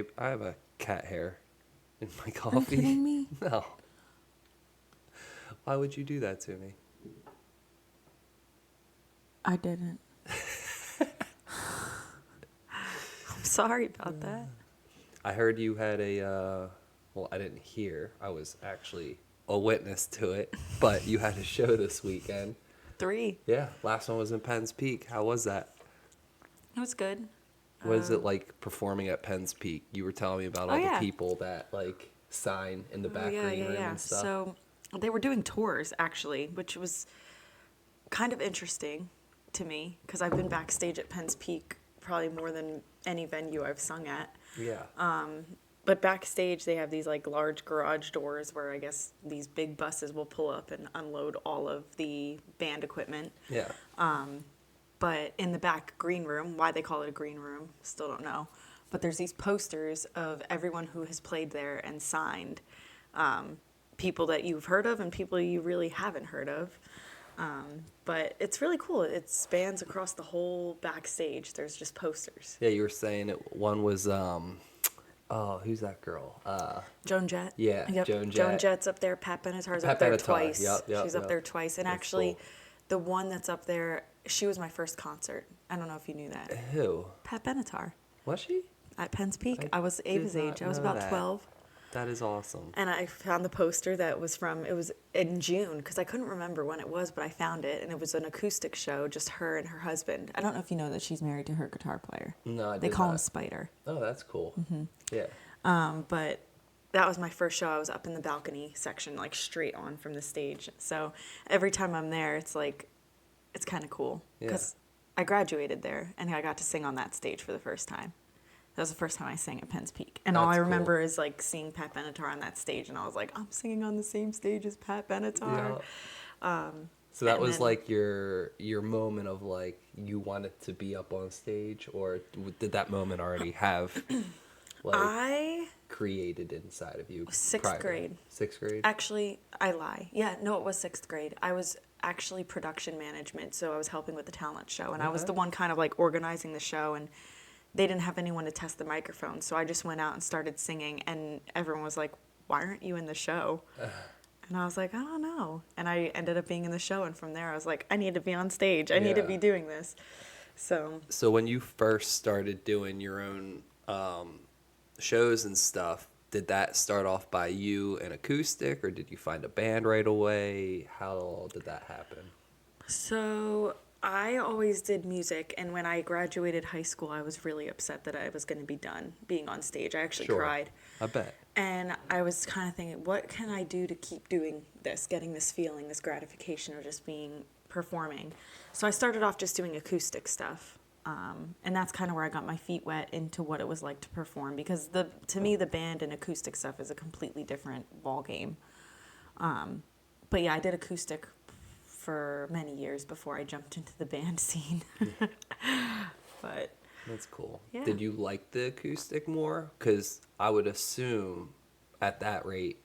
Babe, I have a cat hair in my Are you coffee. kidding me? No. Why would you do that to me? I didn't. I'm sorry about that. I heard you had well, I didn't hear. I was actually a witness to it, but you had a show this weekend. 3. Yeah, last one was in Penn's Peak. How was that? It was good. What is it like performing at Penn's Peak? You were telling me about Oh, all yeah. the people that like sign in the back green room and stuff. So they were doing tours actually, which was kind of interesting to me because I've been backstage at Penn's Peak probably more than any venue I've sung at. Yeah. But backstage they have these like large garage doors where I guess these big buses will pull up and unload all of the band equipment. Yeah. But in the back green room, why they call it a green room, still don't know. But there's these posters of everyone who has played there and signed, people that you've heard of and people you really haven't heard of. But it's really cool. It spans across the whole backstage. There's just posters. Yeah, you were saying it. One was oh, who's that girl? Joan Jett. Yeah, Yep. Joan Jett. Joan Jett's up there. Pat Benatar's Pat up there Benatar. twice. Yep, She's up there twice. And That's actually, cool. the one that's up there, she was my first concert. I don't know if you knew that. Who? Pat Benatar Was she? at Penn's Peak. I I was did Ava's not age. I was know about that. 12. That is awesome. And I found the poster that was from, it was in June, because I couldn't remember when it was, but I found it, and it was an acoustic show, just her and her husband. I don't know if you know that she's married to her guitar player. No, I They did call him not. Spider. Oh, that's cool. Yeah. But that was my first show. I was up in the balcony section, like straight on from the stage. So every time I'm there, it's like, it's kind of cool. Because I graduated there, and I got to sing on that stage for the first time. That was the first time I sang at Penn's Peak. And all That's I cool. remember is like seeing Pat Benatar on that stage, and I was like, I'm singing on the same stage as Pat Benatar. Yeah. So that and was then- like your moment of like you wanted to be up on stage, or did that moment already have like I created inside of you? Sixth prior? grade. Sixth grade. actually, I lie. Yeah, no, it was 6th grade. I was actually production management, so I was helping with the talent show, and I was Okay. the one kind of like organizing the show, and they didn't have anyone to test the microphone, so I just went out and started singing, and everyone was like, why aren't you in the show? And I was like, I don't know. And I ended up being in the show, and from there I was like, I need to be on stage. I need to Yeah. be doing this. So So when you first started doing your own shows and stuff, did that start off by you and acoustic, or did you find a band right away? How did that happen? So I always did music, and when I graduated high school, I was really upset that I was going to be done being on stage. I actually cried. I bet. And I was kind of thinking, what can I do to keep doing this, getting this feeling, this gratification of just performing? So I started off just doing acoustic stuff. And that's kind of where I got my feet wet into what it was like to perform, because to me, the band and acoustic stuff is a completely different ball game. But yeah, I did acoustic for many years before I jumped into the band scene. But That's cool. Yeah. Did you like the acoustic more? Because I would assume at that rate,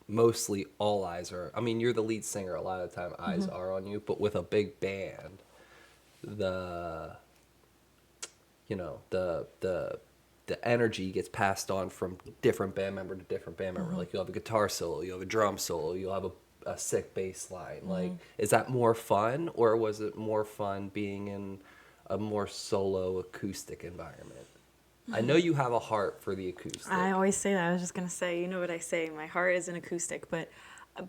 mostly all eyes are. I mean, you're the lead singer. A lot of the time, eyes are on you. But with a big band, the energy gets passed on from different band member to different band member. Like you'll have a guitar solo, you'll have a drum solo, you'll have a sick bass line. Like, is that more fun, or was it more fun being in a more solo acoustic environment? I know you have a heart for the acoustic. I always say that. I was just going to say, you know what I say, my heart is an acoustic, but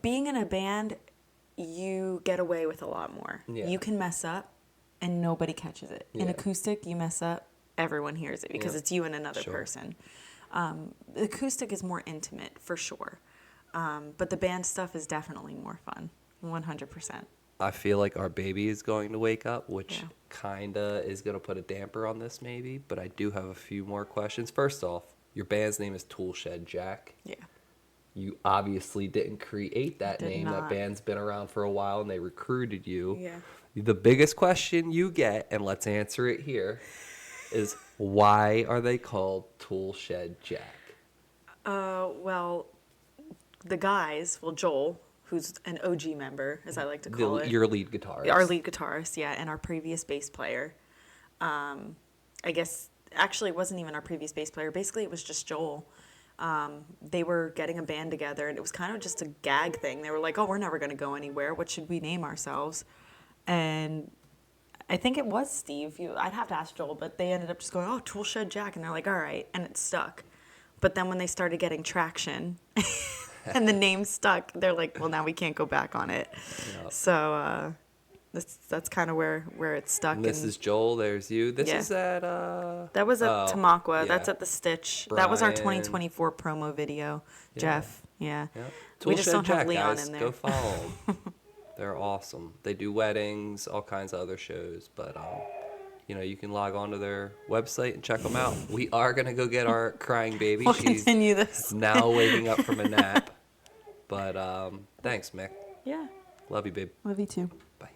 being in a band, you get away with a lot more. Yeah. You can mess up and nobody catches it. In Yeah. acoustic, you mess up, everyone hears it because Yeah. it's you and another Sure. person. The acoustic is more intimate for sure. But the band stuff is definitely more fun, 100%. I feel like our baby is going to wake up, which Yeah. kinda is gonna put a damper on this maybe, but I do have a few more questions. First off, your band's name is Toolshed Jack. Yeah. You obviously didn't create that Did name. not. That band's been around for a while and they recruited you. Yeah. The biggest question you get, and let's answer it here, is why are they called Toolshed Jack? Well, the guys, Joel, who's an OG member, as I like to call it. Your lead guitarist. Our lead guitarist, yeah, and our previous bass player. I guess actually it wasn't even our previous bass player. Basically, it was just Joel. They were getting a band together, and it was kind of just a gag thing. They were like, "Oh, we're never going to go anywhere. What should we name ourselves?" And I think it was Steve. I'd have to ask Joel, but they ended up just going, "Oh, Tool Shed Jack," and they're like, "All right," and it stuck. But then when they started getting traction, and the name stuck, they're like, "Well, now we can't go back on it." Yep. So that's kind of where it stuck. And this and is Joel. There's you. This Yeah. is at that was at oh, Tamaqua. yeah. That's at the Stitch. That was our Brian. 2024 promo video. Yeah. Jeff. Yeah. Yeah. We Tool just Shed don't have Jack, Leon guys. in there. Go follow them. They're awesome. They do weddings, all kinds of other shows, but you can log on to their website and check them out. We are gonna go get our crying baby. We'll She's continue this. now waking up from a nap. But thanks, Mick. Yeah. Love you, babe. Love you too. Bye.